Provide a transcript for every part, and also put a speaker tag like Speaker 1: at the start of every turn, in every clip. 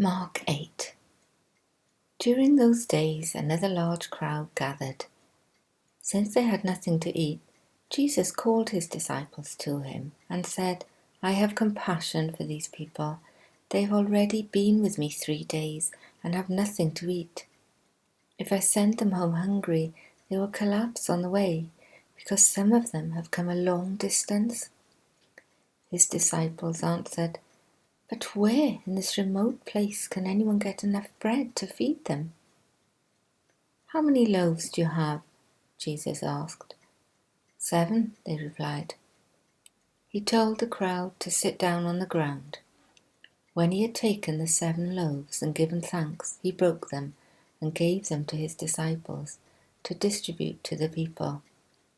Speaker 1: Mark 8. During those days another large crowd gathered. Since they had nothing to eat, Jesus called his disciples to him and said, "I have compassion for these people. They have already been with me 3 days and have nothing to eat. If I send them home hungry, they will collapse on the way, because some of them have come a long distance." His disciples answered, "But where in this remote place can anyone get enough bread to feed them?" "How many loaves do you have?" Jesus asked. 7, they replied. He told the crowd to sit down on the ground. When he had taken the 7 loaves and given thanks, he broke them and gave them to his disciples to distribute to the people,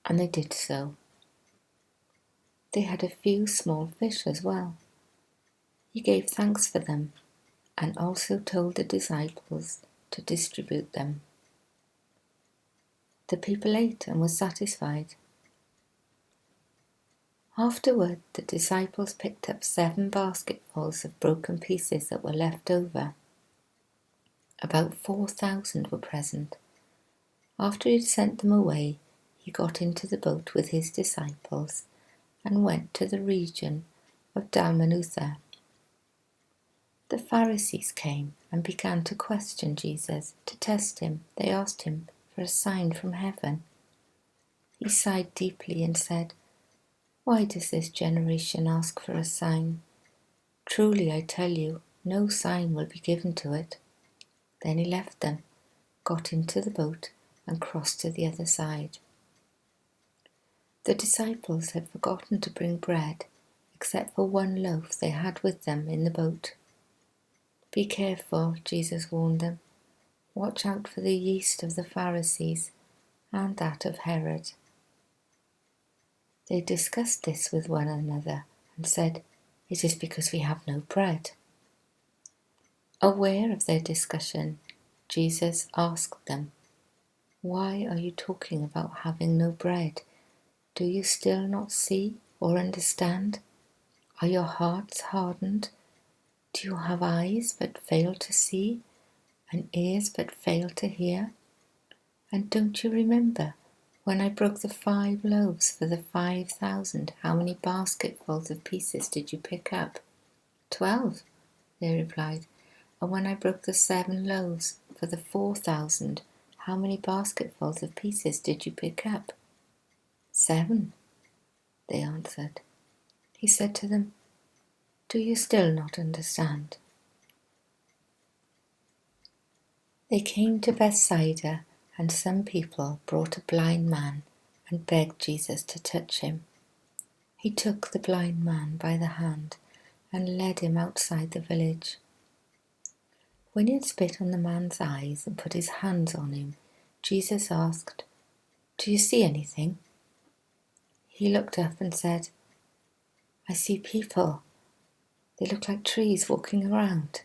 Speaker 1: and they did so. They had a few small fish as well. He gave thanks for them and also told the disciples to distribute them. The people ate and were satisfied. Afterward, the disciples picked up 7 basketfuls of broken pieces that were left over. About 4,000 were present. After he had sent them away, he got into the boat with his disciples and went to the region of Dalmanutha. The Pharisees came and began to question Jesus. To test him, they asked him for a sign from heaven. He sighed deeply and said, "Why does this generation ask for a sign? Truly I tell you, no sign will be given to it." Then he left them, got into the boat, and crossed to the other side. The disciples had forgotten to bring bread, except for 1 loaf they had with them in the boat. "Be careful," Jesus warned them. "Watch out for the yeast of the Pharisees and that of Herod." They discussed this with one another and said, "It is because we have no bread." Aware of their discussion, Jesus asked them, "Why are you talking about having no bread? Do you still not see or understand? Are your hearts hardened? Do you have eyes but fail to see, and ears but fail to hear? And don't you remember when I broke the 5 loaves for the 5,000, how many basketfuls of pieces did you pick up?" 12, they replied. "And when I broke the 7 loaves for the 4,000, how many basketfuls of pieces did you pick up?" 7, they answered. He said to them, "Do you still not understand?" They came to Bethsaida, and some people brought a blind man and begged Jesus to touch him. He took the blind man by the hand and led him outside the village. When he had spit on the man's eyes and put his hands on him, Jesus asked, "Do you see anything?" He looked up and said, "I see people. They look like trees walking around."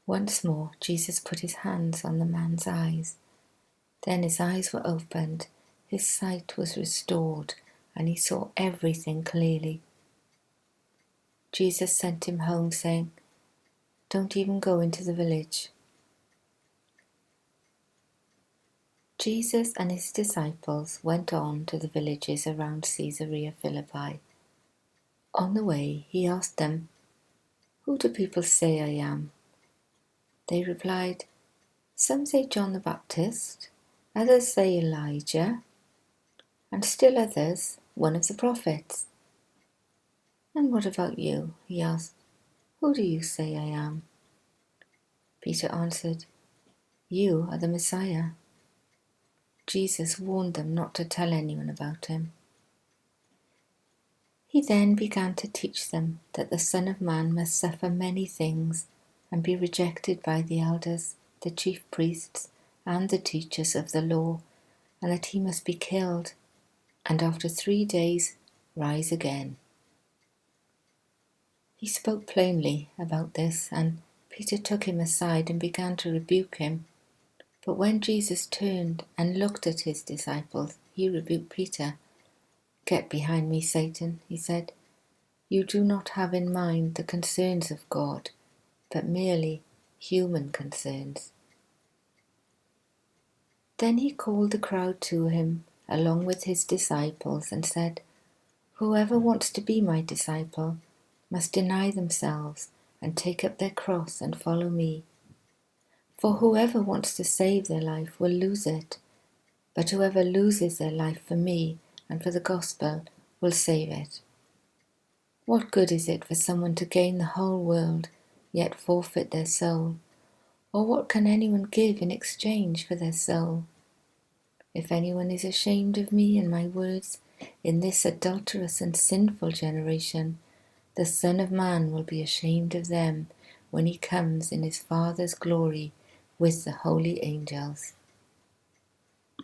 Speaker 1: Once more, Jesus put his hands on the man's eyes. Then his eyes were opened, his sight was restored, and he saw everything clearly. Jesus sent him home, saying, "Don't even go into the village." Jesus and his disciples went on to the villages around Caesarea Philippi. On the way, he asked them, "Who do people say I am?" They replied, "Some say John the Baptist, others say Elijah, and still others, one of the prophets." "And what about you?" he asked. "Who do you say I am?" Peter answered, "You are the Messiah." Jesus warned them not to tell anyone about him. He then began to teach them that the Son of Man must suffer many things and be rejected by the elders, the chief priests, and the teachers of the law, and that he must be killed, and after 3 days rise again. He spoke plainly about this, and Peter took him aside and began to rebuke him. But when Jesus turned and looked at his disciples, he rebuked Peter. "Get behind me, Satan," he said. "You do not have in mind the concerns of God, but merely human concerns. Then he called the crowd to him along with his disciples and said, "Whoever wants to be my disciple must deny themselves and take up their cross and follow me. For whoever wants to save their life will lose it, but whoever loses their life for me and for the gospel will save it. What good is it for someone to gain the whole world, yet forfeit their soul? Or what can anyone give in exchange for their soul? If anyone is ashamed of me and my words in this adulterous and sinful generation, the Son of Man will be ashamed of them when he comes in his Father's glory with the holy angels."